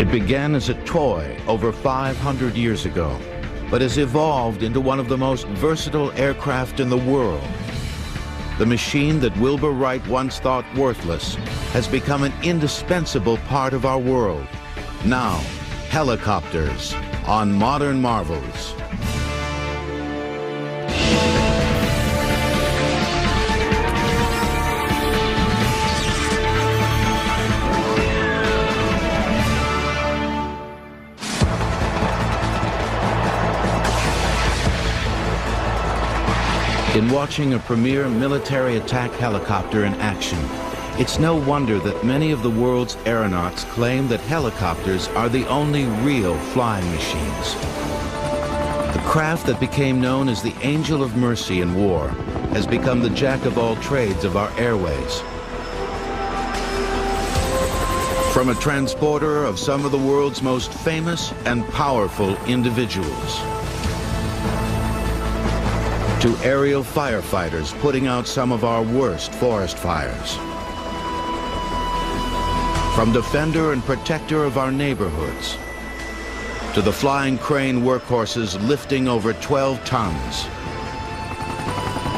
It began as a toy over 500 years ago, but has evolved into one of the most versatile aircraft in the world. The machine that Wilbur Wright once thought worthless has become an indispensable part of our world. Now, helicopters on Modern Marvels. In watching a premier military attack helicopter in action, it's no wonder that many of the world's aeronauts claim that helicopters are the only real flying machines. The craft that became known as the Angel of Mercy in war has become the jack of all trades of our airways. From a transporter of some of the world's most famous and powerful individuals, to aerial firefighters putting out some of our worst forest fires, from defender and protector of our neighborhoods, to the flying crane workhorses lifting over 12 tons,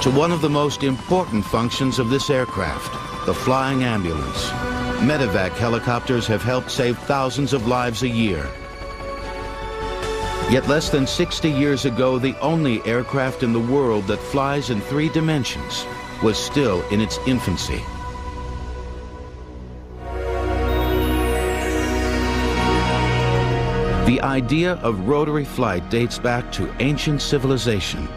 to one of the most important functions of this aircraft, the flying ambulance. Medevac helicopters have helped save thousands of lives a year. Yet less than 60 years ago, the only aircraft in the world that flies in 3 dimensions was still in its infancy. The idea of rotary flight dates back to ancient civilization.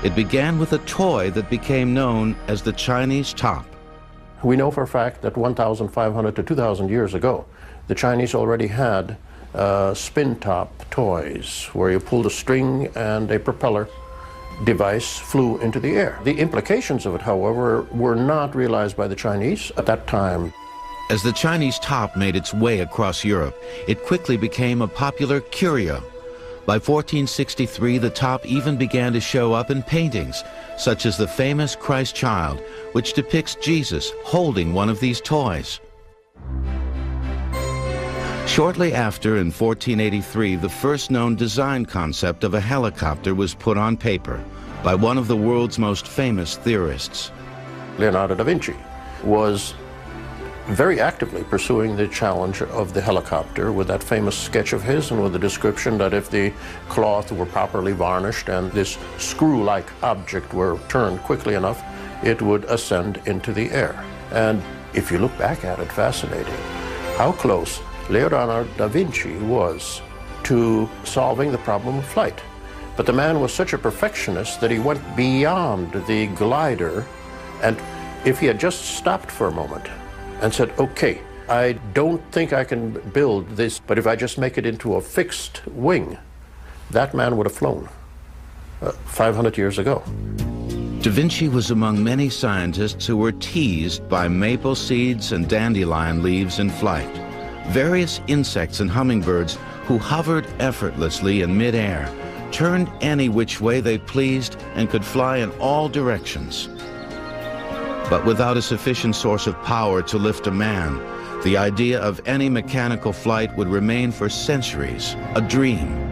It began with a toy that became known as the Chinese top. We know for a fact that 1,500 to 2,000 years ago, the Chinese already had spin-top toys where you pulled a string and a propeller device flew into the air. The implications of it, however, were not realized by the Chinese at that time. As the Chinese top made its way across Europe, it quickly became a popular curio. By 1463, the top even began to show up in paintings, such as the famous Christ Child, which depicts Jesus holding one of these toys. Shortly after, in 1483, the first known design concept of a helicopter was put on paper by one of the world's most famous theorists. Leonardo da Vinci was very actively pursuing the challenge of the helicopter with that famous sketch of his and with the description that if the cloth were properly varnished and this screw-like object were turned quickly enough, it would ascend into the air. And if you look back at it, fascinating how close Leonardo da Vinci was to solving the problem of flight. But the man was such a perfectionist that he went beyond the glider, and if he had just stopped for a moment and said, okay, I don't think I can build this, but if I just make it into a fixed wing, that man would have flown 500 years ago. Da Vinci was among many scientists who were teased by maple seeds and dandelion leaves in flight. Various insects and hummingbirds who hovered effortlessly in midair, turned any which way they pleased, and could fly in all directions. But without a sufficient source of power to lift a man, the idea of any mechanical flight would remain for centuries a dream.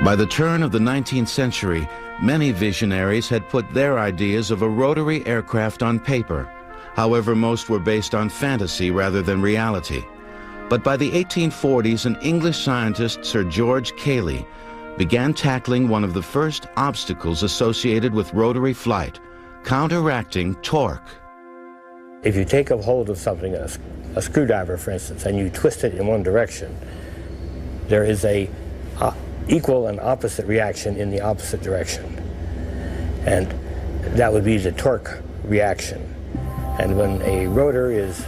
By the turn of the 19th century, many visionaries had put their ideas of a rotary aircraft on paper. However, most were based on fantasy rather than reality. But by the 1840s, an English scientist, Sir George Cayley, began tackling one of the first obstacles associated with rotary flight, counteracting torque. If you take a hold of something, a screwdriver for instance, and you twist it in one direction, there is a equal and opposite reaction in the opposite direction. And that would be the torque reaction. And when a rotor is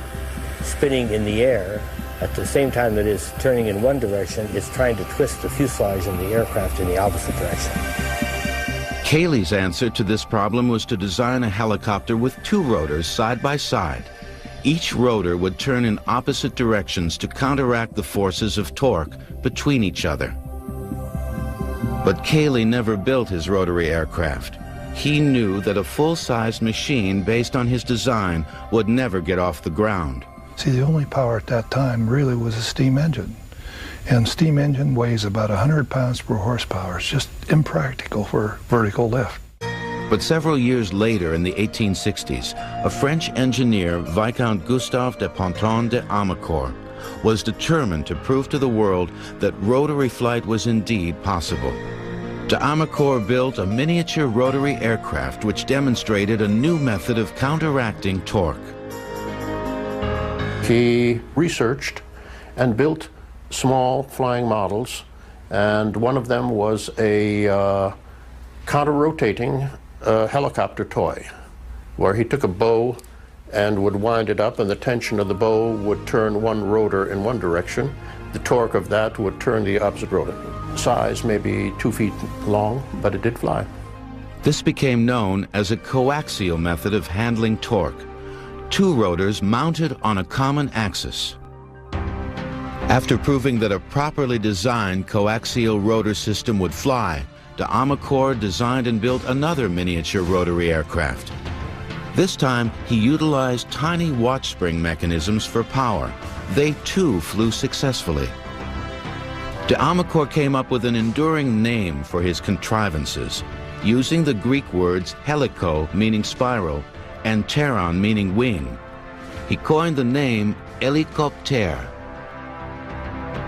spinning in the air, at the same time that it's turning in one direction, it's trying to twist the fuselage in the aircraft in the opposite direction. Cayley's answer to this problem was to design a helicopter with 2 rotors side by side. Each rotor would turn in opposite directions to counteract the forces of torque between each other. But Cayley never built his rotary aircraft. he knew that a full-sized machine based on his design would never get off the ground. See, the only power at that time really was a steam engine. And steam engine weighs about 100 pounds per horsepower. It's just impractical for vertical lift. But several years later, in the 1860s, a French engineer, Viscount Gustave de Ponton de Amécourt, was determined to prove to the world that rotary flight was indeed possible. De Amécourt built a miniature rotary aircraft which demonstrated a new method of counteracting torque. He researched and built small flying models, and one of them was a counter-rotating helicopter toy, where he took a bow and would wind it up, and the tension of the bow would turn one rotor in one direction. The torque of that would turn the opposite rotor. Size maybe 2 feet long, but it did fly. This became known as a coaxial method of handling torque, two rotors mounted on a common axis. After proving that a properly designed coaxial rotor system would fly, de Amécourt designed and built another miniature rotary aircraft. This time, he utilized tiny watch spring mechanisms for power. They too flew successfully. De Amécourt came up with an enduring name for his contrivances, using the Greek words helico, meaning spiral, and pteron, meaning wing. He coined the name Helicopter.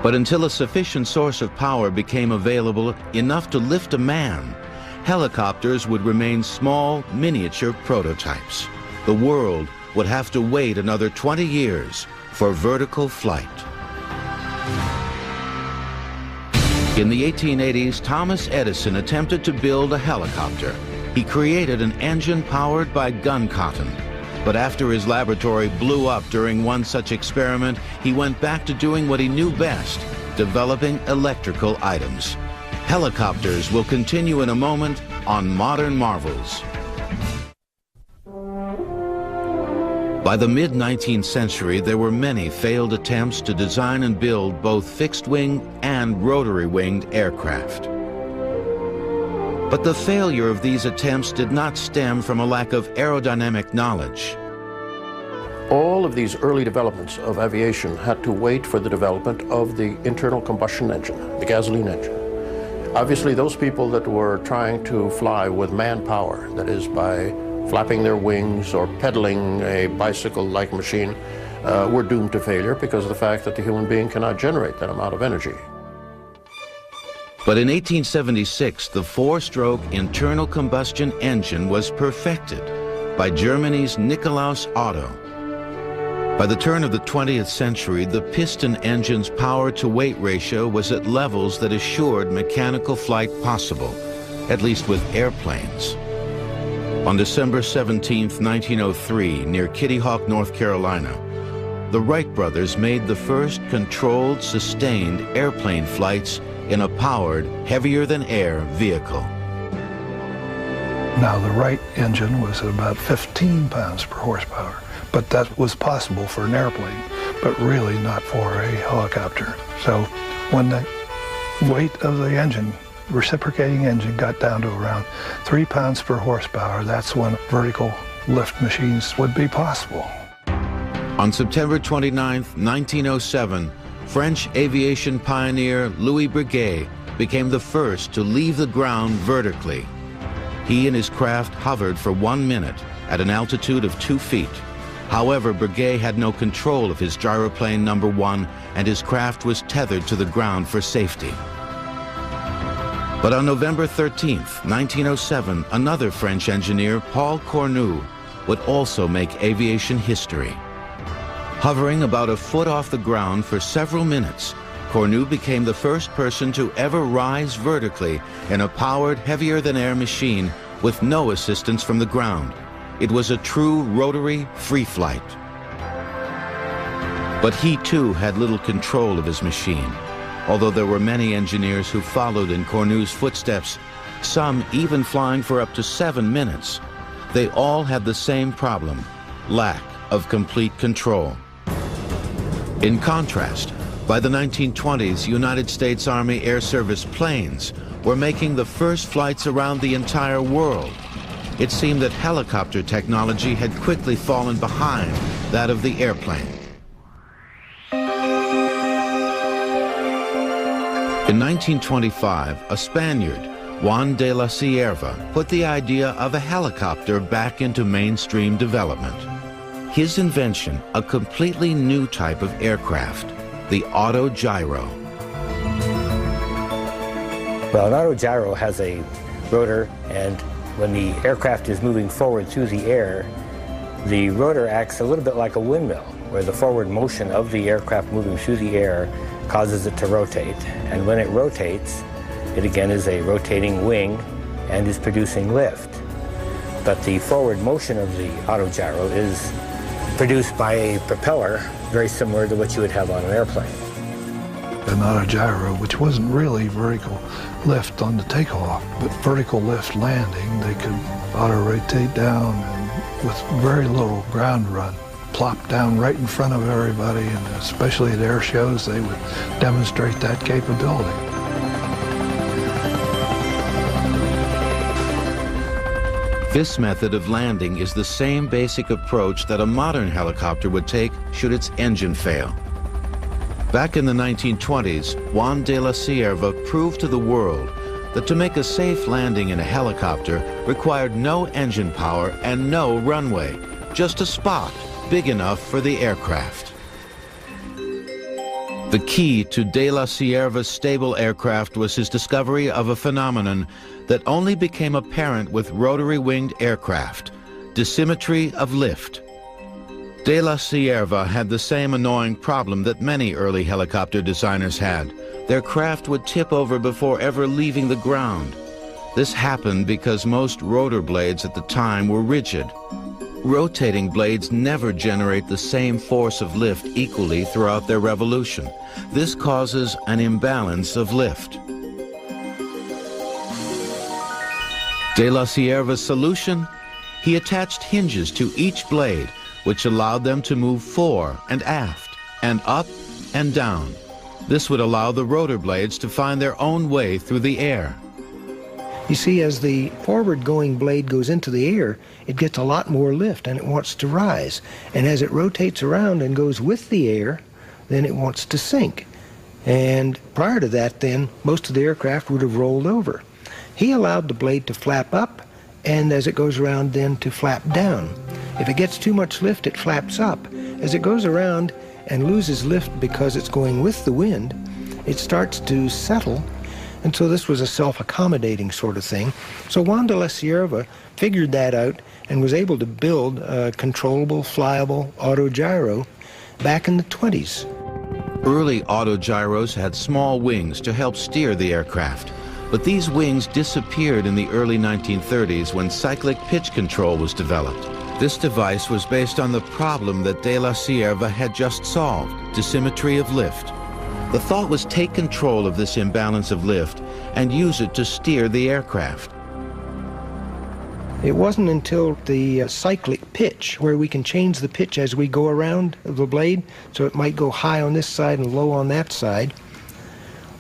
But until a sufficient source of power became available enough to lift a man, helicopters would remain small, miniature prototypes. The world would have to wait another 20 years for vertical flight. In the 1880s, Thomas Edison attempted to build a helicopter. He created an engine powered by gun cotton. But after his laboratory blew up during one such experiment, he went back to doing what he knew best, developing electrical items. Helicopters will continue in a moment on Modern Marvels. By the mid-19th century, there were many failed attempts to design and build both fixed-wing and rotary-winged aircraft. But the failure of these attempts did not stem from a lack of aerodynamic knowledge. All of these early developments of aviation had to wait for the development of the internal combustion engine, the gasoline engine. Obviously, those people that were trying to fly with manpower, that is by flapping their wings or pedaling a bicycle-like machine, were doomed to failure because of the fact that the human being cannot generate that amount of energy. But in 1876, the four-stroke internal combustion engine was perfected by Germany's Nikolaus Otto. By the turn of the 20th century, the piston engine's power-to-weight ratio was at levels that assured mechanical flight possible, at least with airplanes. On December 17, 1903, near Kitty Hawk, North Carolina, the Wright brothers made the first controlled, sustained airplane flights in a powered, heavier-than-air vehicle. Now, the Wright engine was at about 15 pounds per horsepower, but that was possible for an airplane, but really not for a helicopter. So when the weight of the engine, reciprocating engine, got down to around 3 pounds per horsepower, that's when vertical lift machines would be possible. On September 29, 1907, French aviation pioneer Louis Breguet became the first to leave the ground vertically. He and his craft hovered for 1 minute at an altitude of 2 feet. However, Breguet had no control of his gyroplane number 1, and his craft was tethered to the ground for safety. But on November 13, 1907, another French engineer, Paul Cornu, would also make aviation history. Hovering about a foot off the ground for several minutes, Cornu became the first person to ever rise vertically in a powered, heavier-than-air machine with no assistance from the ground. It was a true rotary free flight. But he too had little control of his machine. Although there were many engineers who followed in Cornu's footsteps, some even flying for up to 7 minutes, they all had the same problem: lack of complete control. In contrast, by the 1920s, United States Army Air Service planes were making the first flights around the entire world. it seemed that helicopter technology had quickly fallen behind that of the airplane. In 1925, a Spaniard, Juan de la Cierva, put the idea of a helicopter back into mainstream development. His invention, a completely new type of aircraft, the autogyro. Well, an autogyro has a rotor, and when the aircraft is moving forward through the air, the rotor acts a little bit like a windmill, where the forward motion of the aircraft moving through the air causes it to rotate. And when it rotates, it again is a rotating wing and is producing lift. But the forward motion of the autogyro is produced by a propeller very similar to what you would have on an airplane. An autogyro, which wasn't really vertical lift on the takeoff, but vertical lift landing, they could auto-rotate down and with very little ground run, plop down right in front of everybody, and especially at air shows, they would demonstrate that capability. This method of landing is the same basic approach that a modern helicopter would take should its engine fail. Back in the 1920s, Juan de la Cierva proved to the world that to make a safe landing in a helicopter required no engine power and no runway, just a spot big enough for the aircraft. The key to de la Cierva's stable aircraft was his discovery of a phenomenon that only became apparent with rotary-winged aircraft: dissymmetry of lift. De la Cierva had the same annoying problem that many early helicopter designers had. Their craft would tip over before ever leaving the ground. This happened because most rotor blades at the time were rigid. Rotating blades never generate the same force of lift equally throughout their revolution. This causes an imbalance of lift. De la Cierva's solution? He attached hinges to each blade, which allowed them to move fore and aft, and up and down. This would allow the rotor blades to find their own way through the air. You see, as the forward-going blade goes into the air, it gets a lot more lift and it wants to rise. And as it rotates around and goes with the air, then it wants to sink. And prior to that, then, most of the aircraft would have rolled over. He allowed the blade to flap up, and as it goes around, then to flap down. If it gets too much lift, it flaps up. As it goes around and loses lift because it's going with the wind, it starts to settle. And so this was a self-accommodating sort of thing. So Juan de la Cierva figured that out and was able to build a controllable, flyable autogyro back in the 20s. Early autogyros had small wings to help steer the aircraft, but these wings disappeared in the early 1930s when cyclic pitch control was developed. This device was based on the problem that de la Cierva had just solved: dissymmetry of lift. The thought was take control of this imbalance of lift and use it to steer the aircraft. It wasn't until the cyclic pitch, where we can change the pitch as we go around the blade, so it might go high on this side and low on that side,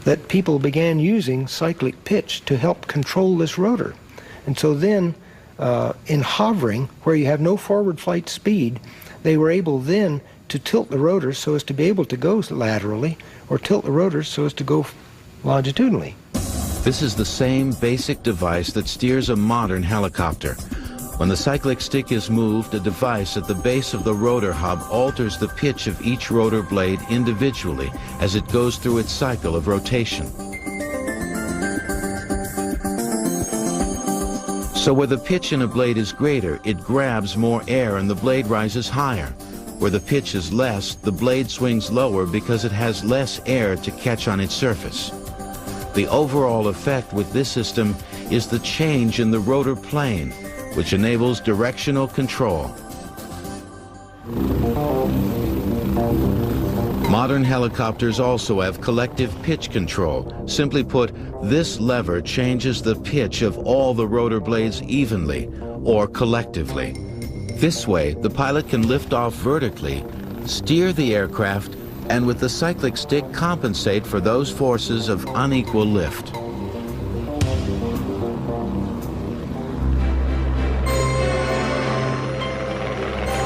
that people began using cyclic pitch to help control this rotor. And so then, in hovering, where you have no forward flight speed, they were able then to tilt the rotor so as to be able to go laterally, or tilt the rotors so as to go longitudinally. This is the same basic device that steers a modern helicopter. When the cyclic stick is moved, a device at the base of the rotor hub alters the pitch of each rotor blade individually as it goes through its cycle of rotation. So where the pitch in a blade is greater, it grabs more air and the blade rises higher. Where the pitch is less, the blade swings lower because it has less air to catch on its surface. The overall effect with this system is the change in the rotor plane, which enables directional control. Modern helicopters also have collective pitch control. Simply put, this lever changes the pitch of all the rotor blades evenly, or collectively. This way, the pilot can lift off vertically, steer the aircraft, and with the cyclic stick compensate for those forces of unequal lift.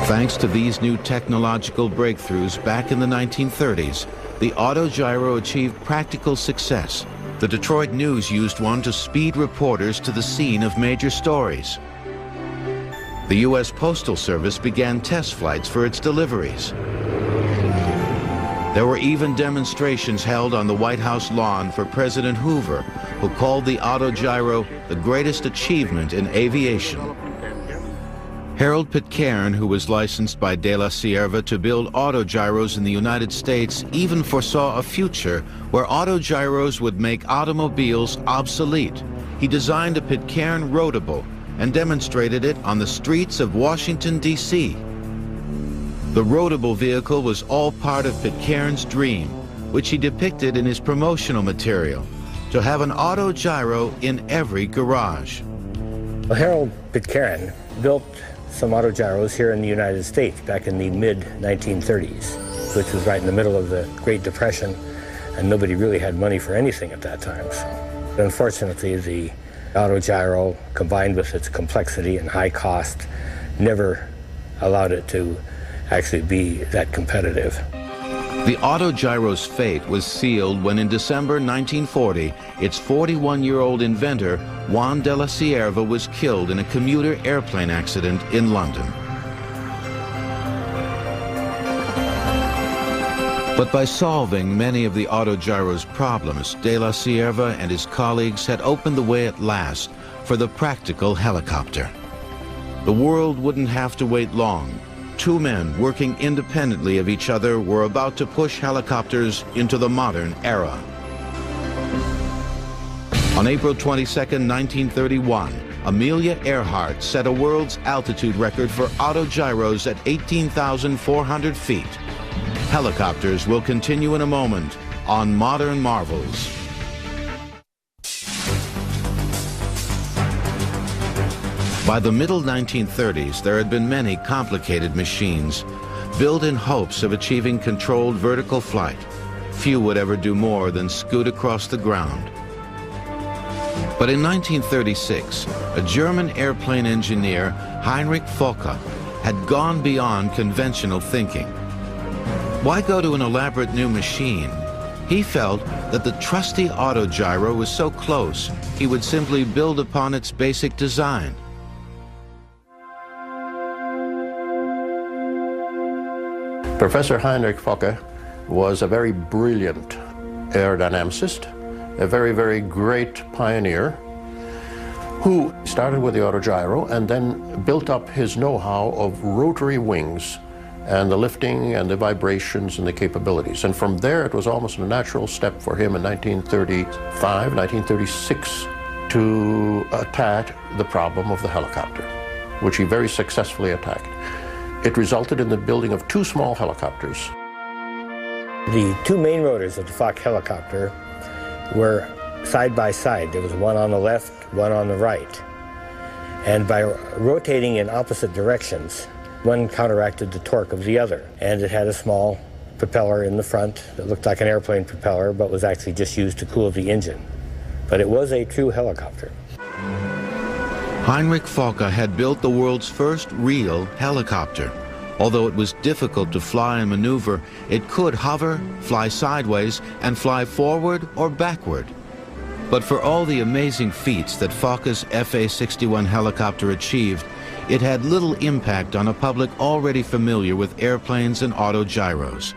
Thanks to these new technological breakthroughs back in the 1930s, the autogyro achieved practical success. The Detroit News used one to speed reporters to the scene of major stories. The U.S. Postal Service began test flights for its deliveries. There were even demonstrations held on the White House lawn for President Hoover, who called the autogyro the greatest achievement in aviation. Harold Pitcairn, who was licensed by De La Sierva to build autogyros in the United States, even foresaw a future where autogyros would make automobiles obsolete. He designed a Pitcairn rotable and demonstrated it on the streets of Washington, D.C. The rotable vehicle was all part of Pitcairn's dream, which he depicted in his promotional material, to have an autogyro in every garage. Well, Harold Pitcairn built some autogyros here in the United States back in the mid-1930s, which was right in the middle of the Great Depression, and nobody really had money for anything at that time. So, unfortunately, the autogyro, combined with its complexity and high cost, never allowed it to actually be that competitive. The autogyro's fate was sealed when in December 1940, its 41-year-old inventor, Juan de la Sierva, was killed in a commuter airplane accident in London. But by solving many of the autogyro's problems, de la Sierva and his colleagues had opened the way at last for the practical helicopter. The world wouldn't have to wait long. Two men working independently of each other were about to push helicopters into the modern era. On April 22, 1931, Amelia Earhart set a world's altitude record for autogyros at 18,400 feet. Helicopters will continue in a moment on Modern Marvels. By the middle 1930s, there had been many complicated machines built in hopes of achieving controlled vertical flight. Few would ever do more than scoot across the ground. But in 1936, a German airplane engineer, Heinrich Fokker, had gone beyond conventional thinking. Why go to an elaborate new machine? He felt that the trusty autogyro was so close, he would simply build upon its basic design. Professor Heinrich Fokker was a very brilliant aerodynamicist, a very, very great pioneer who started with the autogyro and then built up his know-how of rotary wings and the lifting and the vibrations and the capabilities. And from there, it was almost a natural step for him in 1935, 1936 to attack the problem of the helicopter, which he very successfully attacked. It resulted in the building of two small helicopters. The two main rotors of the Fokker helicopter were side by side. There was one on the left, one on the right. And by rotating in opposite directions, one counteracted the torque of the other. And it had a small propeller in the front that looked like an airplane propeller, but was actually just used to cool the engine. But it was a true helicopter. Heinrich Fokker had built the world's first real helicopter. Although it was difficult to fly and maneuver, it could hover, fly sideways, and fly forward or backward. But for all the amazing feats that Fokker's FA-61 helicopter achieved, it had little impact on a public already familiar with airplanes and autogyros.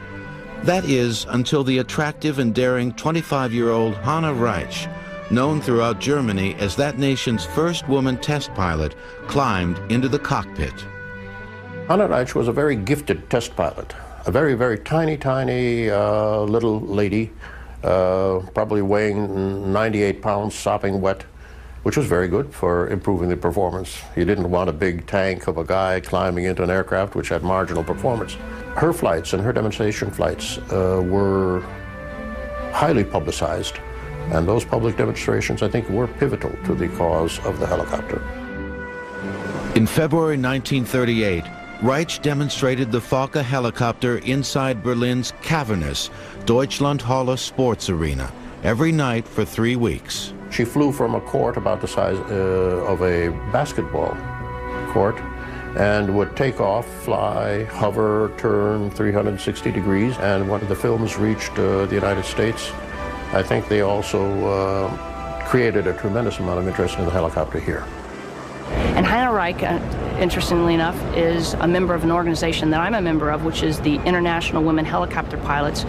That is, until the attractive and daring 25-year-old Hanna Reitsch, known throughout Germany as that nation's first woman test pilot, climbed into the cockpit. Hanna Reitsch was a very gifted test pilot, a very, very tiny little lady, probably weighing 98 pounds, sopping wet, which was very good for improving the performance. You didn't want a big tank of a guy climbing into an aircraft which had marginal performance. Her flights and her demonstration flights were highly publicized. And those public demonstrations, I think, were pivotal to the cause of the helicopter. In February 1938, Reitsch demonstrated the Fokker helicopter inside Berlin's cavernous Deutschlandhalle Sports Arena every night for 3 weeks. She flew from a court about the size of a basketball court and would take off, fly, hover, turn 360 degrees. And when the films reached the United States, I think they also created a tremendous amount of interest in the helicopter here. And Hannah Reich, interestingly enough, is a member of an organization that I'm a member of, which is the International Women Helicopter Pilots,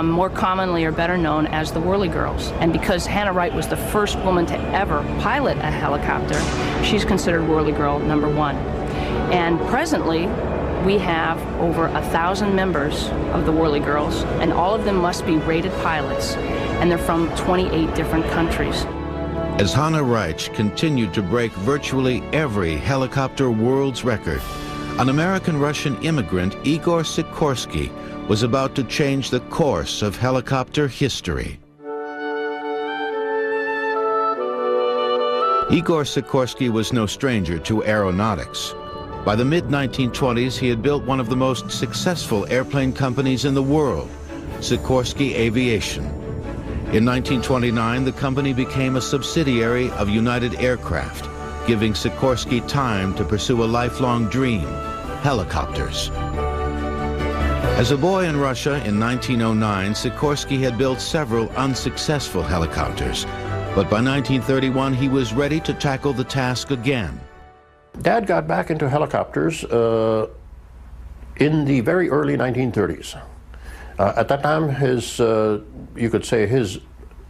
more commonly or better known as the Whirly Girls. And because Hannah Reich was the first woman to ever pilot a helicopter, she's considered Whirly Girl #1. And presently, we have over 1,000 members of the Whirly Girls, and all of them must be rated pilots, and they're from 28 different countries. As Hannah Reich continued to break virtually every helicopter world's record, an American-Russian immigrant, Igor Sikorsky, was about to change the course of helicopter history. Igor Sikorsky was no stranger to aeronautics. By the mid-1920s, he had built one of the most successful airplane companies in the world, Sikorsky Aviation. In 1929, the company became a subsidiary of United Aircraft, giving Sikorsky time to pursue a lifelong dream, helicopters. As a boy in Russia in 1909, Sikorsky had built several unsuccessful helicopters, but by 1931, he was ready to tackle the task again. Dad got back into helicopters in the very early 1930s. At that time, you could say his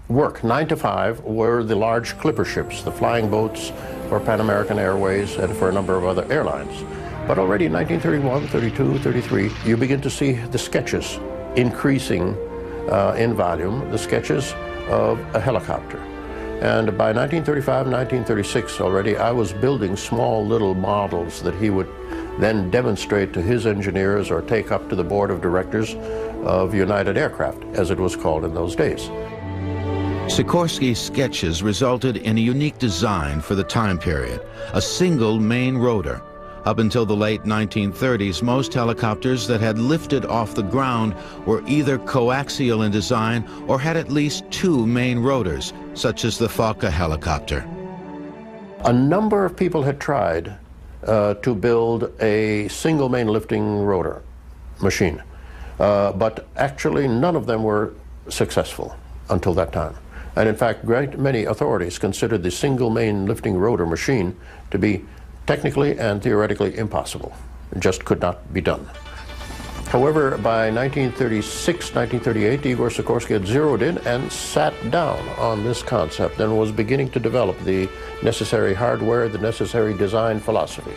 work, 9 to 5, were the large clipper ships, the flying boats for Pan American Airways and for a number of other airlines. But already in 1931, 32, 33, you begin to see the sketches increasing in volume, the sketches of a helicopter. And by 1935, 1936 already, I was building small little models that he would then demonstrate to his engineers or take up to the board of directors of United Aircraft, as it was called in those days. Sikorsky's sketches resulted in a unique design for the time period, a single main rotor. Up until the late 1930s, most helicopters that had lifted off the ground were either coaxial in design or had at least 2 main rotors, such as the Fokker helicopter. A number of people had tried to build a single main lifting rotor machine, but actually none of them were successful until that time. And in fact, great many authorities considered the single main lifting rotor machine to be technically and theoretically impossible. It just could not be done. However, by 1936, 1938, Igor Sikorsky had zeroed in and sat down on this concept and was beginning to develop the necessary hardware, the necessary design philosophy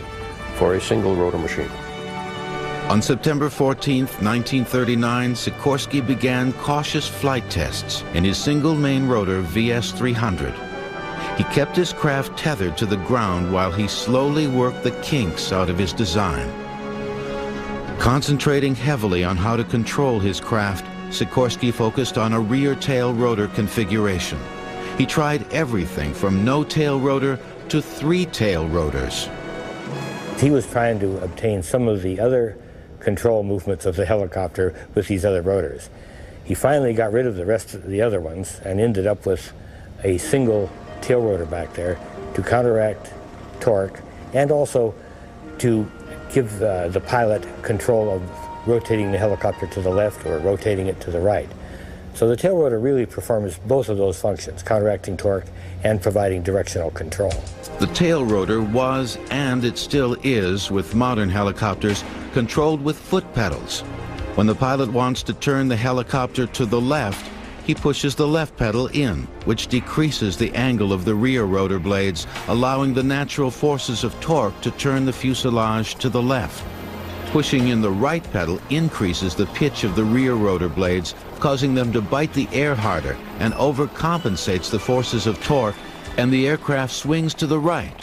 for a single rotor machine. On September 14, 1939, Sikorsky began cautious flight tests in his single main rotor VS-300. He kept his craft tethered to the ground while he slowly worked the kinks out of his design. Concentrating heavily on how to control his craft, Sikorsky focused on a rear tail rotor configuration. He tried everything from no tail rotor to 3 tail rotors. He was trying to obtain some of the other control movements of the helicopter with these other rotors. He finally got rid of the rest of the other ones and ended up with a single tail rotor back there to counteract torque and also to give the pilot control of rotating the helicopter to the left or rotating it to the right. So the tail rotor really performs both of those functions, counteracting torque and providing directional control. The tail rotor was, and it still is with modern helicopters, controlled with foot pedals. When the pilot wants to turn the helicopter to the left, he pushes the left pedal in, which decreases the angle of the rear rotor blades, allowing the natural forces of torque to turn the fuselage to the left. Pushing in the right pedal increases the pitch of the rear rotor blades, causing them to bite the air harder and overcompensates the forces of torque, and the aircraft swings to the right.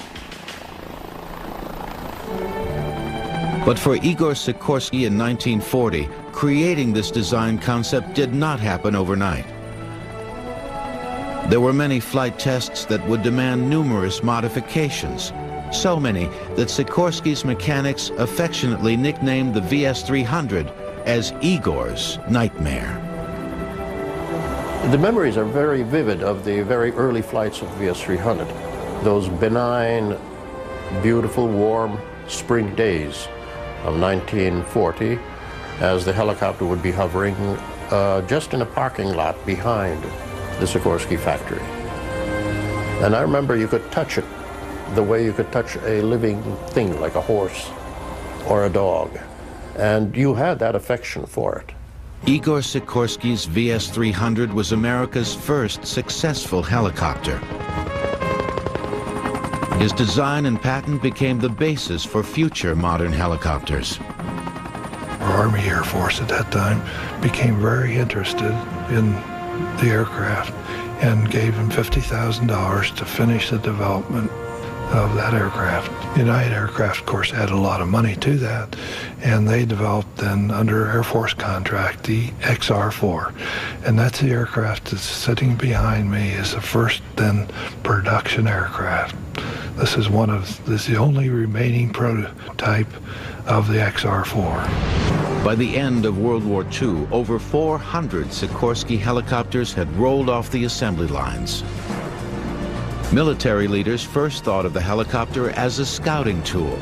But for Igor Sikorsky in 1940, creating this design concept did not happen overnight. There were many flight tests that would demand numerous modifications, so many that Sikorsky's mechanics affectionately nicknamed the VS-300 as Igor's nightmare. The memories are very vivid of the very early flights of VS-300. Those benign, beautiful, warm spring days of 1940, as the helicopter would be hovering just in a parking lot behind the Sikorsky factory. And I remember you could touch it the way you could touch a living thing like a horse or a dog. And you had that affection for it. Igor Sikorsky's VS-300 was America's first successful helicopter. His design and patent became the basis for future modern helicopters. Our Army Air Force at that time became very interested in the aircraft and gave him $50,000 to finish the development of that aircraft. United Aircraft, of course, added a lot of money to that, and they developed then, under Air Force contract, the XR-4. And that's the aircraft that's sitting behind me, is the first then production aircraft. This is the only remaining prototype of the XR-4. By the end of World War II, over 400 Sikorsky helicopters had rolled off the assembly lines. Military leaders first thought of the helicopter as a scouting tool,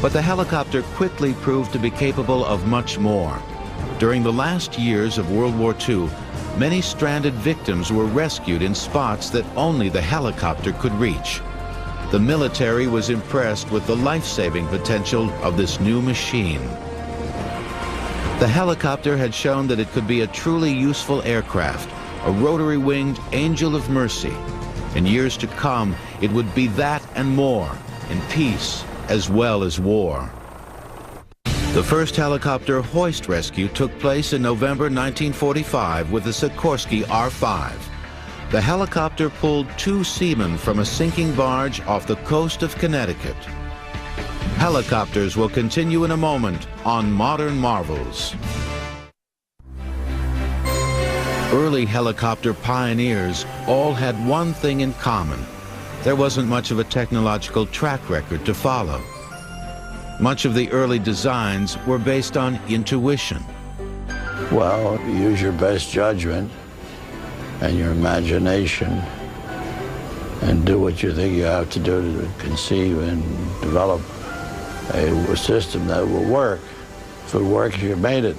but the helicopter quickly proved to be capable of much more. During the last years of World War II, many stranded victims were rescued in spots that only the helicopter could reach. The military was impressed with the life-saving potential of this new machine. The helicopter had shown that it could be a truly useful aircraft, a rotary-winged angel of mercy. In years to come, it would be that and more, in peace as well as war. The first helicopter hoist rescue took place in November 1945 with the Sikorsky R-5. The helicopter pulled 2 seamen from a sinking barge off the coast of Connecticut. Helicopters will continue in a moment on Modern Marvels. Early helicopter pioneers all had one thing in common. There wasn't much of a technological track record to follow. Much of the early designs were based on intuition. Well, use your best judgment and your imagination and do what you think you have to do to conceive and develop a system that will work. If it works, you made it.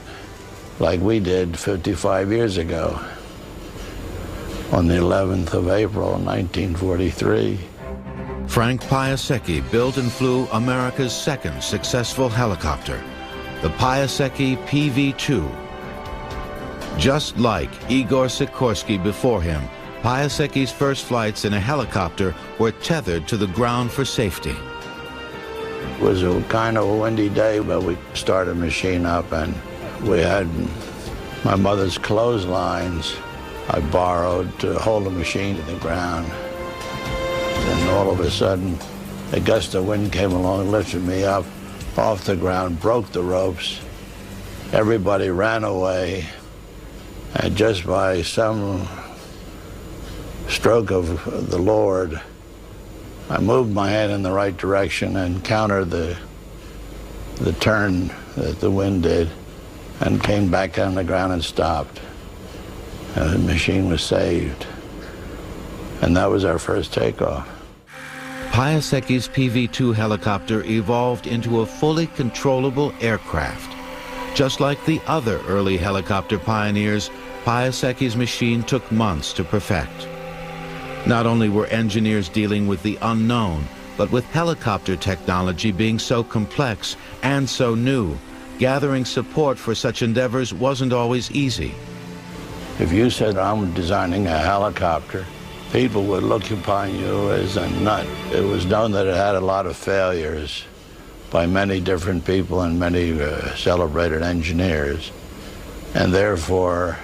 Like we did 55 years ago on the 11th of April, 1943. Frank Piasecki built and flew America's second successful helicopter, the Piasecki PV-2. Just like Igor Sikorsky before him, Piasecki's first flights in a helicopter were tethered to the ground for safety. It was a kind of a windy day, but we started the machine up, and we had my mother's clotheslines I borrowed to hold the machine to the ground. And all of a sudden, a gust of wind came along, lifted me up off the ground, broke the ropes. Everybody ran away, and just by some stroke of the Lord, I moved my hand in the right direction and countered the turn that the wind did, and came back on the ground and stopped. And the machine was saved. And that was our first takeoff. Piasecki's PV-2 helicopter evolved into a fully controllable aircraft. Just like the other early helicopter pioneers, Piasecki's machine took months to perfect. Not only were engineers dealing with the unknown, but with helicopter technology being so complex and so new, gathering support for such endeavors wasn't always easy. If you said, I'm designing a helicopter, people would look upon you as a nut. It was known that it had a lot of failures by many different people and many celebrated engineers. And therefore,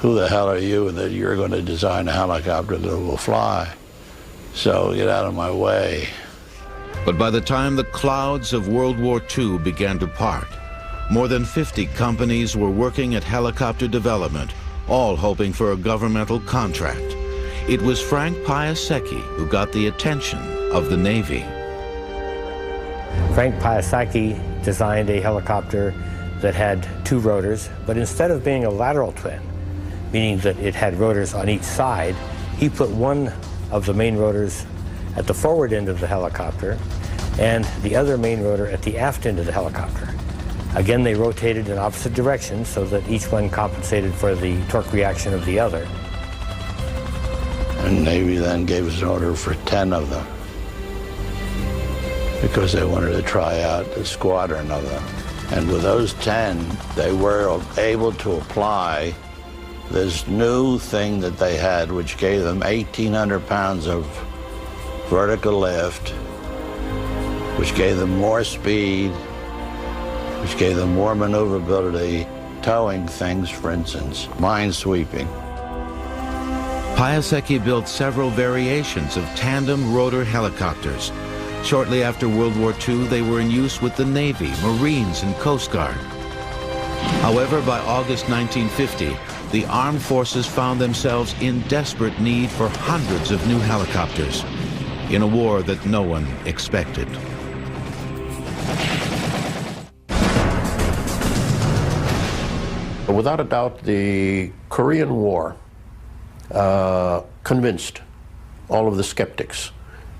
who the hell are you that you're going to design a helicopter that will fly? So get out of my way. But by the time the clouds of World War II began to part, more than 50 companies were working at helicopter development, all hoping for a governmental contract. It was Frank Piasecki who got the attention of the Navy. Frank Piasecki designed a helicopter that had 2 rotors, but instead of being a lateral twin, meaning that it had rotors on each side, he put one of the main rotors at the forward end of the helicopter and the other main rotor at the aft end of the helicopter. Again, they rotated in opposite directions so that each one compensated for the torque reaction of the other. And Navy then gave us an order for 10 of them because they wanted to try out a squadron of them. And with those 10, they were able to apply this new thing that they had, which gave them 1,800 pounds of vertical lift, which gave them more speed, which gave them more maneuverability, towing things, for instance, minesweeping. Piasecki built several variations of tandem rotor helicopters. Shortly after World War II, they were in use with the Navy, Marines, and Coast Guard. However, by August 1950, the armed forces found themselves in desperate need for hundreds of new helicopters in a war that no one expected. Without a doubt, the Korean War convinced all of the skeptics,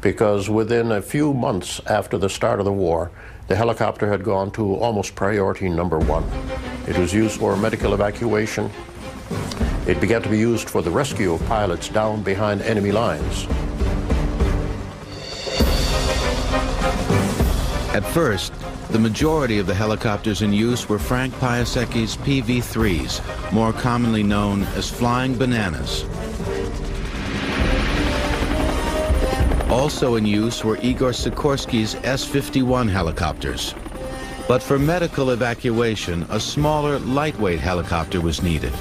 because within a few months after the start of the war, the helicopter had gone to almost priority number one. It was used for medical evacuation. It began to be used for the rescue of pilots down behind enemy lines. At first, the majority of the helicopters in use were Frank Piasecki's PV-3s, more commonly known as Flying Bananas. Also in use were Igor Sikorsky's S-51 helicopters. But for medical evacuation, a smaller, lightweight helicopter was needed.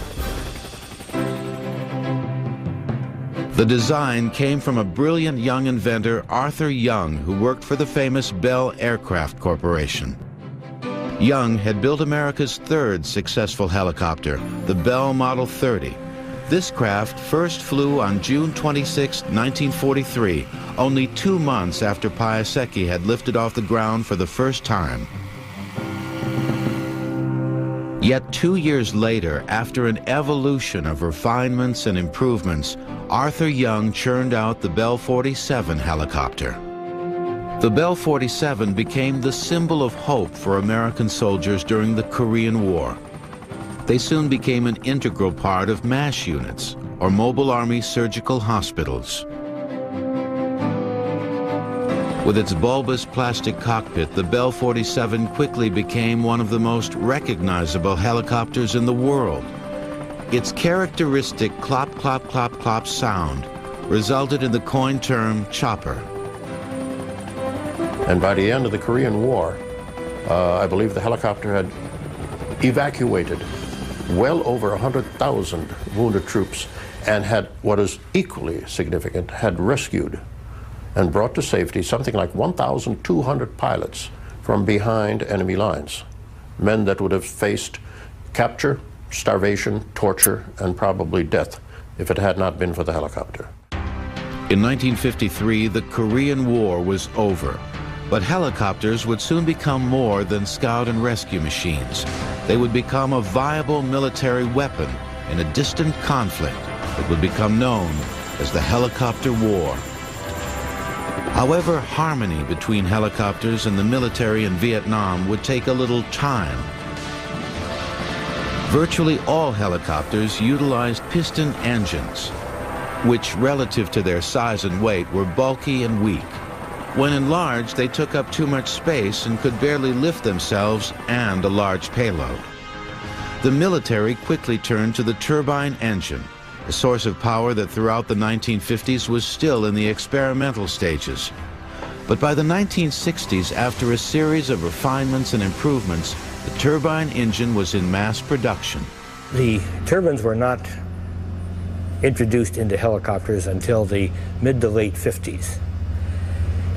The design came from a brilliant young inventor, Arthur Young, who worked for the famous Bell Aircraft Corporation. Young had built America's third successful helicopter, the Bell Model 30. This craft first flew on June 26, 1943, only 2 months after Piasecki had lifted off the ground for the first time. Yet 2 years later, after an evolution of refinements and improvements, Arthur Young churned out the Bell 47 helicopter. The Bell 47 became the symbol of hope for American soldiers during the Korean War. They soon became an integral part of MASH units, or Mobile Army Surgical Hospitals. With its bulbous plastic cockpit, the Bell 47 quickly became one of the most recognizable helicopters in the world. Its characteristic clop, clop, clop, clop sound resulted in the coined term chopper. And by the end of the Korean War, I believe the helicopter had evacuated well over 100,000 wounded troops and had, what is equally significant, had rescued and brought to safety something like 1,200 pilots from behind enemy lines. Men that would have faced capture, starvation, torture, and probably death if it had not been for the helicopter. In 1953, the Korean War was over, but helicopters would soon become more than scout and rescue machines. They would become a viable military weapon in a distant conflict that would become known as the Helicopter War. However, harmony between helicopters and the military in Vietnam would take a little time. Virtually all helicopters utilized piston engines, which relative to their size and weight were bulky and weak. When enlarged, they took up too much space and could barely lift themselves and a large payload. The military quickly turned to the turbine engine, a source of power that throughout the 1950s was still in the experimental stages. But by the 1960s, after a series of refinements and improvements, the turbine engine was in mass production. The turbines were not introduced into helicopters until the mid to late 50s.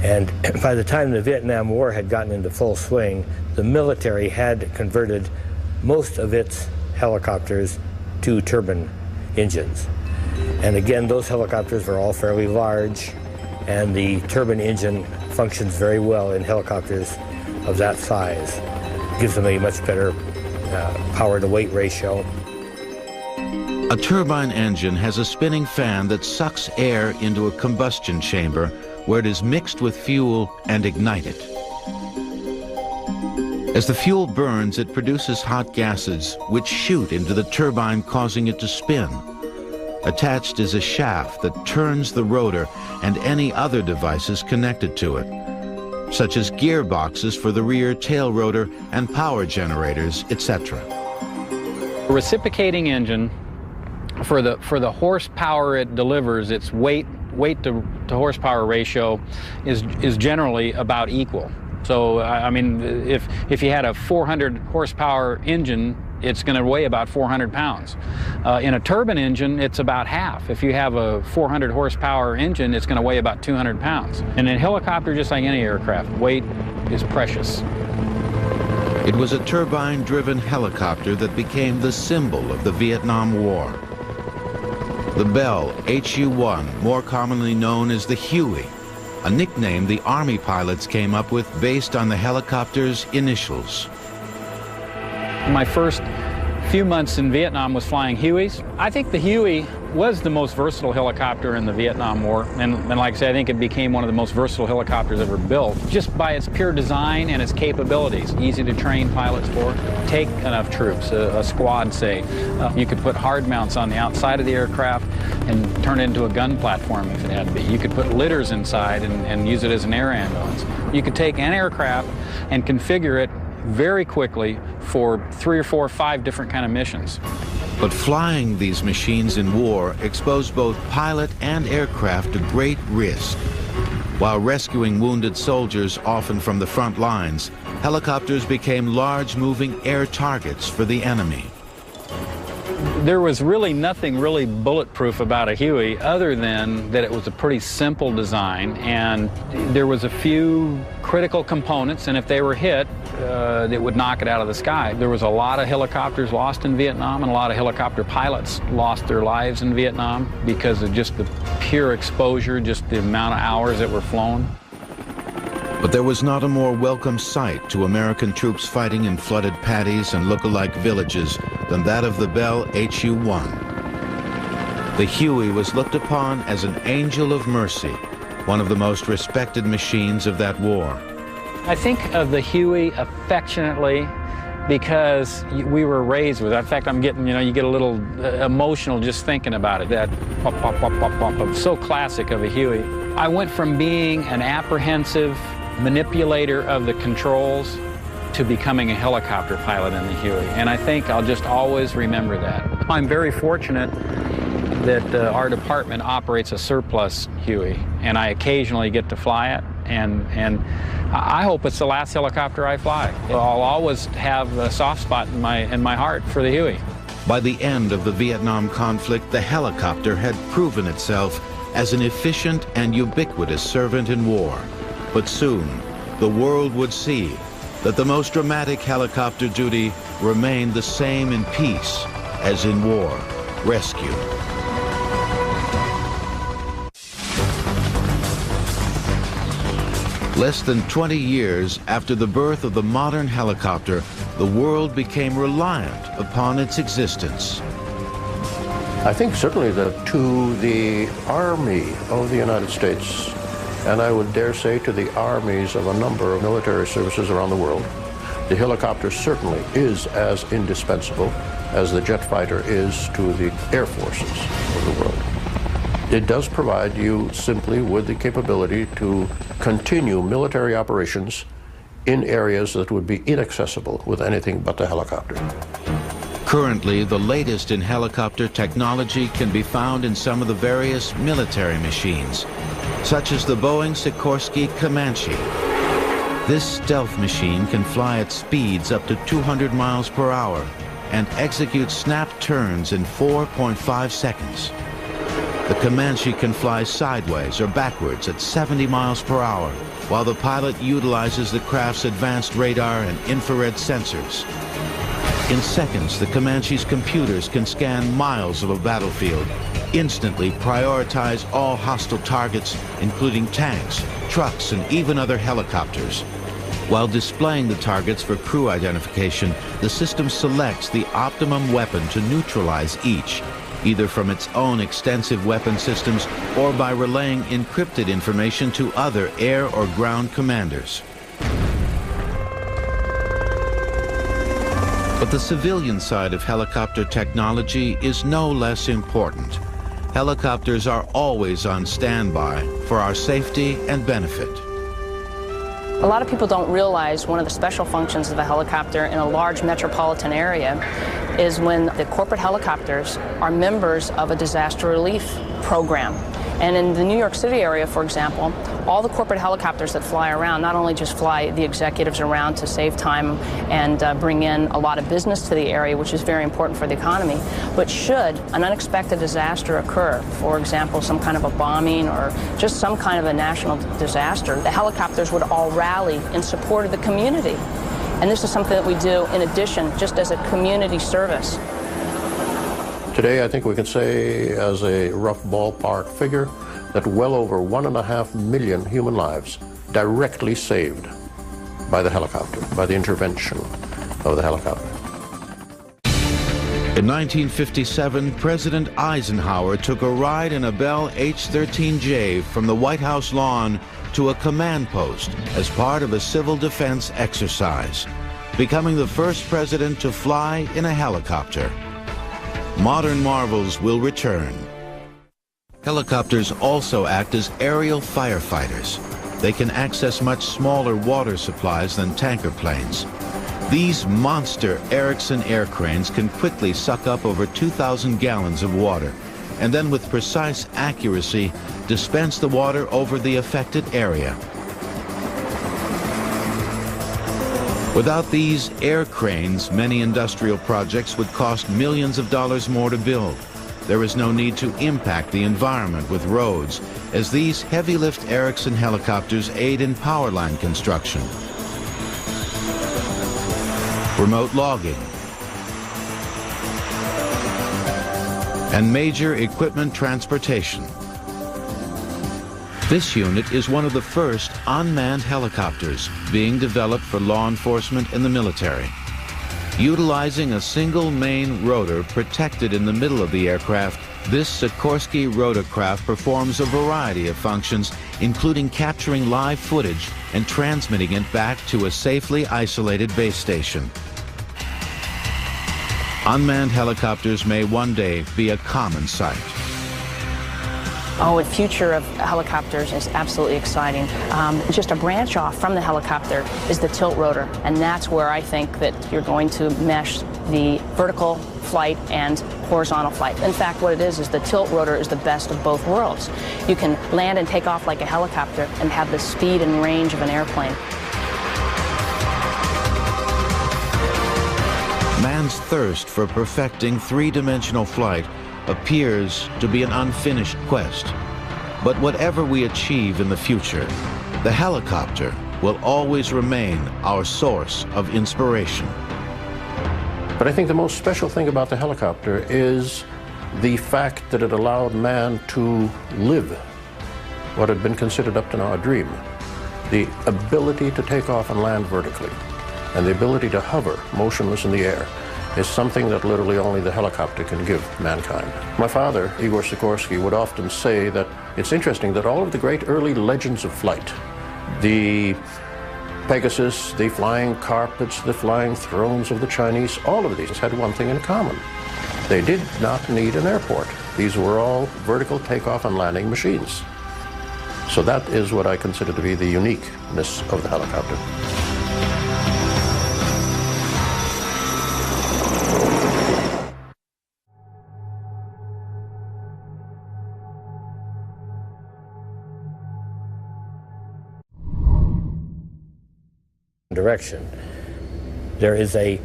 And by the time the Vietnam War had gotten into full swing, the military had converted most of its helicopters to turbine engines. And again, those helicopters were all fairly large, and the turbine engine functions very well in helicopters of that size. It gives them a much better power-to-weight ratio. A turbine engine has a spinning fan that sucks air into a combustion chamber where it is mixed with fuel and ignited. As the fuel burns, it produces hot gases which shoot into the turbine, causing it to spin. Attached is a shaft that turns the rotor and any other devices connected to it, such as gearboxes for the rear tail rotor and power generators, etc. A reciprocating engine, for the horsepower it delivers, its weight to horsepower ratio is generally about equal. So, I mean, if you had a 400 horsepower engine, it's going to weigh about 400 pounds. In a turbine engine, it's about half. If you have a 400 horsepower engine, it's going to weigh about 200 pounds. And in a helicopter, just like any aircraft, weight is precious. It was a turbine-driven helicopter that became the symbol of the Vietnam War. The Bell HU-1, more commonly known as the Huey, a nickname the Army pilots came up with based on the helicopter's initials. My first few months in Vietnam was flying Hueys. I think the Huey was the most versatile helicopter in the Vietnam War, and like I say, I think it became one of the most versatile helicopters ever built, just by its pure design and its capabilities. Easy to train pilots for. Take enough troops, a squad, say. You could put hard mounts on the outside of the aircraft and turn it into a gun platform if it had to be. You could put litters inside and use it as an air ambulance. You could take an aircraft and configure it very quickly for 3 or 4 or 5 different kind of missions. But flying these machines in war exposed both pilot and aircraft to great risk. While rescuing wounded soldiers, often from the front lines, helicopters became large moving air targets for the enemy. There was really nothing really bulletproof about a Huey other than that it was a pretty simple design, and there was a few critical components, and if they were hit, it would knock it out of the sky. There was a lot of helicopters lost in Vietnam, and a lot of helicopter pilots lost their lives in Vietnam because of just the pure exposure, just the amount of hours that were flown. But there was not a more welcome sight to American troops fighting in flooded paddies and look-alike villages than that of the Bell HU-1. The Huey was looked upon as an angel of mercy, one of the most respected machines of that war. I think of the Huey affectionately because we were raised with it. In fact, I'm getting, you get a little emotional just thinking about it. That pop, pop, pop, pop, pop, so classic of a Huey. I went from being an apprehensive manipulator of the controls to becoming a helicopter pilot in the Huey, and I think I'll just always remember that. I'm very fortunate that our department operates a surplus Huey, and I occasionally get to fly it, and I hope it's the last helicopter I fly. I'll always have a soft spot in my heart for the Huey. By the end of the Vietnam conflict, the helicopter had proven itself as an efficient and ubiquitous servant in war. But soon, the world would see that the most dramatic helicopter duty remained the same in peace as in war, rescue. Less than 20 years after the birth of the modern helicopter, the world became reliant upon its existence. I think certainly that to the Army of the United States, and I would dare say to the armies of a number of military services around the world, the helicopter certainly is as indispensable as the jet fighter is to the air forces of the world. It does provide you simply with the capability to continue military operations in areas that would be inaccessible with anything but the helicopter. Currently, the latest in helicopter technology can be found in some of the various military machines, such as the Boeing Sikorsky Comanche. This stealth machine can fly at speeds up to 200 miles per hour and execute snap turns in 4.5 seconds. The Comanche can fly sideways or backwards at 70 miles per hour, while the pilot utilizes the craft's advanced radar and infrared sensors. In seconds, the Comanche's computers can scan miles of a battlefield, instantly prioritize all hostile targets, including tanks, trucks, and even other helicopters. While displaying the targets for crew identification, the system selects the optimum weapon to neutralize each, either from its own extensive weapon systems or by relaying encrypted information to other air or ground commanders. the civilian side of helicopter technology is no less important. Helicopters are always on standby for our safety and benefit. A lot of people don't realize one of the special functions of a helicopter in a large metropolitan area is when the corporate helicopters are members of a disaster relief program. And in the New York City area, for example, all the corporate helicopters that fly around not only just fly the executives around to save time and bring in a lot of business to the area, which is very important for the economy, but should an unexpected disaster occur, for example, some kind of a bombing or just some kind of a national disaster, the helicopters would all rally in support of the community. And this is something that we do in addition, just as a community service. Today, I think we can say, as a rough ballpark figure, that well over 1.5 million human lives directly saved by the helicopter, by the intervention of the helicopter. In 1957, President Eisenhower took a ride in a Bell H-13J from the White House lawn to a command post as part of a civil defense exercise, becoming the first president to fly in a helicopter. Modern marvels will return. Helicopters also act as aerial firefighters. They can access much smaller water supplies than tanker planes. These monster Erickson air cranes can quickly suck up over 2,000 gallons of water, and then with precise accuracy dispense the water over the affected area. Without these air cranes, many industrial projects would cost millions of dollars more to build. There is no need to impact the environment with roads, as these heavy-lift Erickson helicopters aid in power line construction, remote logging, and major equipment transportation. This unit is one of the first unmanned helicopters being developed for law enforcement and the military. Utilizing a single main rotor protected in the middle of the aircraft, this Sikorsky rotorcraft performs a variety of functions, including capturing live footage and transmitting it back to a safely isolated base station. Unmanned helicopters may one day be a common sight. Oh, the future of helicopters is absolutely exciting. Just a branch off from the helicopter is the tilt rotor, and that's where I think that you're going to mesh the vertical flight and horizontal flight. In fact, what it is the tilt rotor is the best of both worlds. You can land and take off like a helicopter and have the speed and range of an airplane. Man's thirst for perfecting three-dimensional flight appears to be an unfinished quest. But whatever we achieve in the future, the helicopter will always remain our source of inspiration. But I think the most special thing about the helicopter is the fact that it allowed man to live what had been considered up to now a dream. The ability to take off and land vertically, and the ability to hover motionless in the air, is something that literally only the helicopter can give mankind. My father, Igor Sikorsky, would often say that it's interesting that all of the great early legends of flight, the Pegasus, the flying carpets, the flying thrones of the Chinese, all of these had one thing in common. They did not need an airport. These were all vertical takeoff and landing machines. So that is what I consider to be the uniqueness of the helicopter. Direction, there is a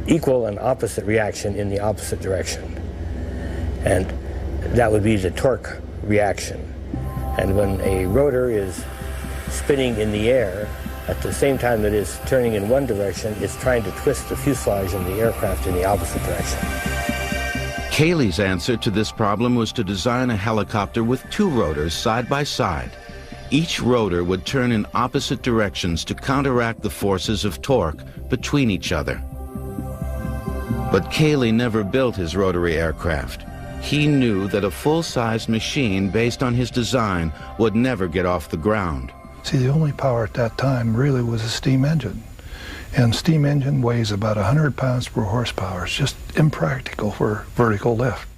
equal and opposite reaction in the opposite direction, and that would be the torque reaction. And when a rotor is spinning in the air, at the same time that it's turning in one direction, it's trying to twist the fuselage in the aircraft in the opposite direction. Cayley's answer to this problem was to design a helicopter with two rotors side by side. Each rotor would turn in opposite directions to counteract the forces of torque between each other. But Cayley never built his rotary aircraft. He knew that a full-sized machine based on his design would never get off the ground. See, the only power at that time really was a steam engine. And steam engine weighs about 100 pounds per horsepower. It's just impractical for vertical lift.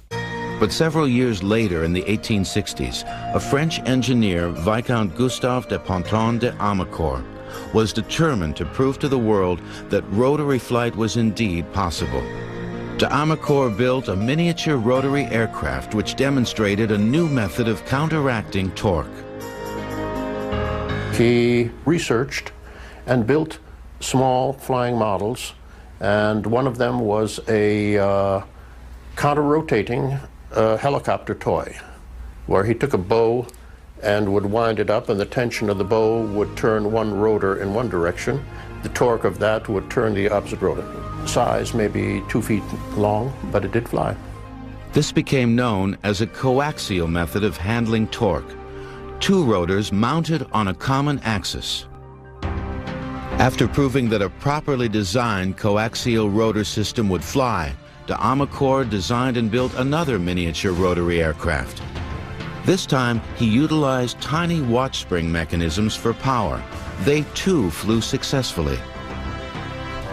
But several years later, in the 1860s, a French engineer, Viscount Gustave de Ponton de Amécourt, was determined to prove to the world that rotary flight was indeed possible. De Amécourt built a miniature rotary aircraft which demonstrated a new method of counteracting torque. He researched and built small flying models, and one of them was a counter-rotating helicopter toy, where he took a bow and would wind it up, and the tension of the bow would turn one rotor in one direction. The torque of that would turn the opposite rotor. Size maybe 2 feet long, but it did fly. This became known as a coaxial method of handling torque. Two rotors mounted on a common axis. After proving that a properly designed coaxial rotor system would fly, de Amécourt designed and built another miniature rotary aircraft. This time, he utilized tiny watch spring mechanisms for power. They too flew successfully.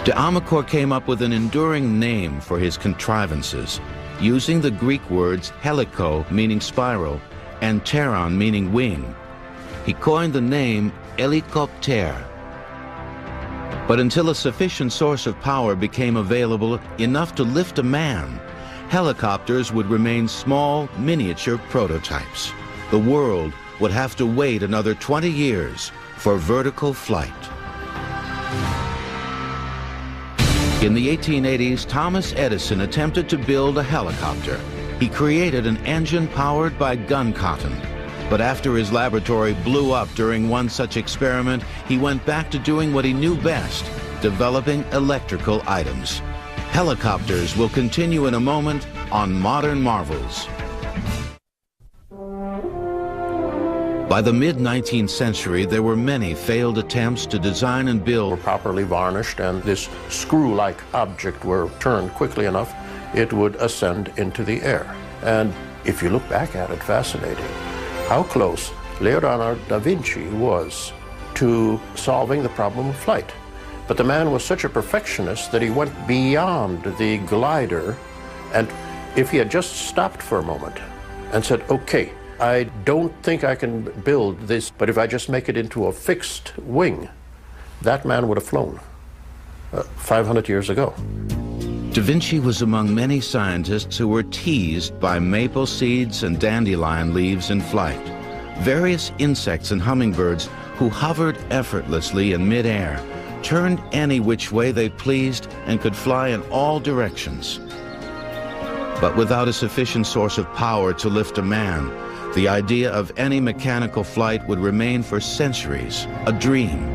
De Amécourt came up with an enduring name for his contrivances, using the Greek words helico, meaning spiral, and pteron, meaning wing. He coined the name Helicopter. But until a sufficient source of power became available, enough to lift a man, helicopters would remain small, miniature prototypes. The world would have to wait another 20 years for vertical flight. In the 1880s, Thomas Edison attempted to build a helicopter. He created an engine powered by gun cotton. But after his laboratory blew up during one such experiment, he went back to doing what he knew best, developing electrical items. Helicopters will continue in a moment on Modern Marvels. By the mid-19th century, there were many failed attempts to design and build. Were properly varnished, and this screw-like object were turned quickly enough, it would ascend into the air. And if you look back at it, fascinating how close Leonardo da Vinci was to solving the problem of flight. But the man was such a perfectionist that he went beyond the glider, and if he had just stopped for a moment and said, okay, I don't think I can build this, but if I just make it into a fixed wing, that man would have flown 500 years ago. Da Vinci was among many scientists who were teased by maple seeds and dandelion leaves in flight. Various insects and hummingbirds who hovered effortlessly in midair, turned any which way they pleased, and could fly in all directions. But without a sufficient source of power to lift a man, the idea of any mechanical flight would remain for centuries a dream.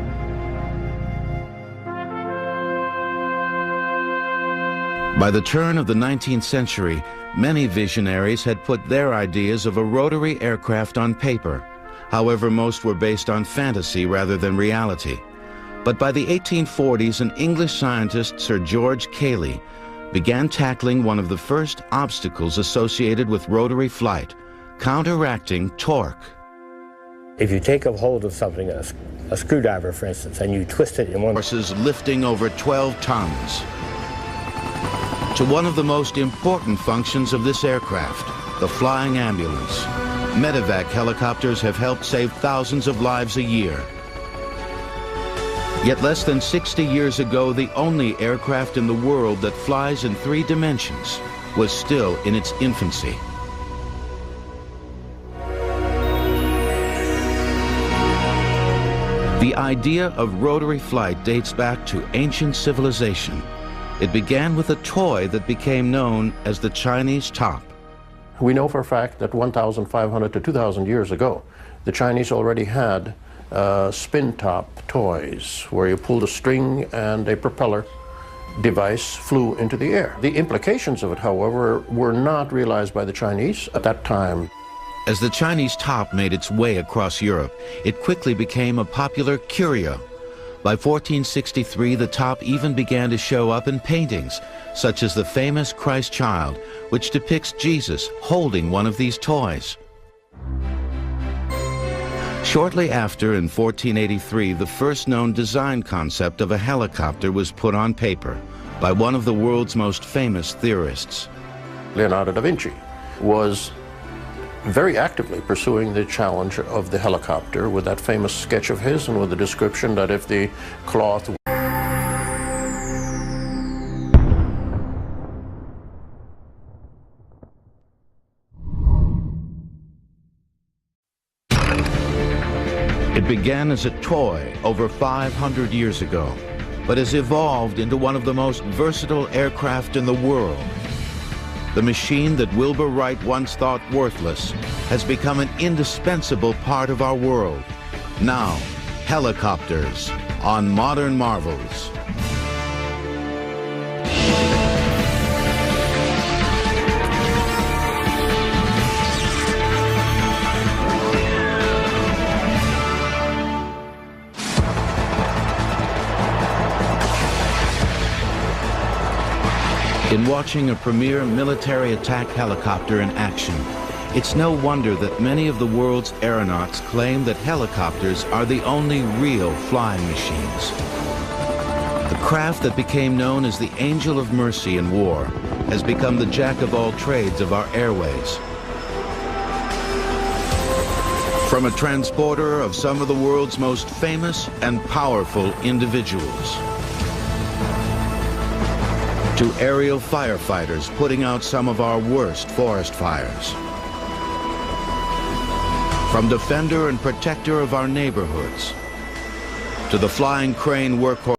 By the turn of the 19th century, many visionaries had put their ideas of a rotary aircraft on paper. However, most were based on fantasy rather than reality. But by the 1840s, an English scientist, Sir George Cayley, began tackling one of the first obstacles associated with rotary flight, counteracting torque. If you take a hold of something, a screwdriver for instance, and you twist it in one... Horses lifting over 12 tons. To one of the most important functions of this aircraft, the flying ambulance. Medevac helicopters have helped save thousands of lives a year. Yet less than 60 years ago, the only aircraft in the world that flies in 3 dimensions was still in its infancy. The idea of rotary flight dates back to ancient civilization. It began with a toy that became known as the Chinese top. We know for a fact that 1,500 to 2,000 years ago, the Chinese already had spin-top toys where you pulled a string and a propeller device flew into the air. The implications of it, however, were not realized by the Chinese at that time. As the Chinese top made its way across Europe, it quickly became a popular curio. By 1463, the top even began to show up in paintings, such as the famous Christ Child, which depicts Jesus holding one of these toys. Shortly after, in 1483, the first known design concept of a helicopter was put on paper by one of the world's most famous theorists. Leonardo da Vinci was very actively pursuing the challenge of the helicopter with that famous sketch of his and with the description that if the cloth It began as a toy over 500 years ago, but has evolved into one of the most versatile aircraft in the world. The machine that Wilbur Wright once thought worthless has become an indispensable part of our world. Now, helicopters on Modern Marvels. In watching a premier military attack helicopter in action, it's no wonder that many of the world's aeronauts claim that helicopters are the only real flying machines. The craft that became known as the Angel of Mercy in war has become the jack of all trades of our airways. From a transporter of some of the world's most famous and powerful individuals, to aerial firefighters putting out some of our worst forest fires. From defender and protector of our neighborhoods, to the flying crane workhorse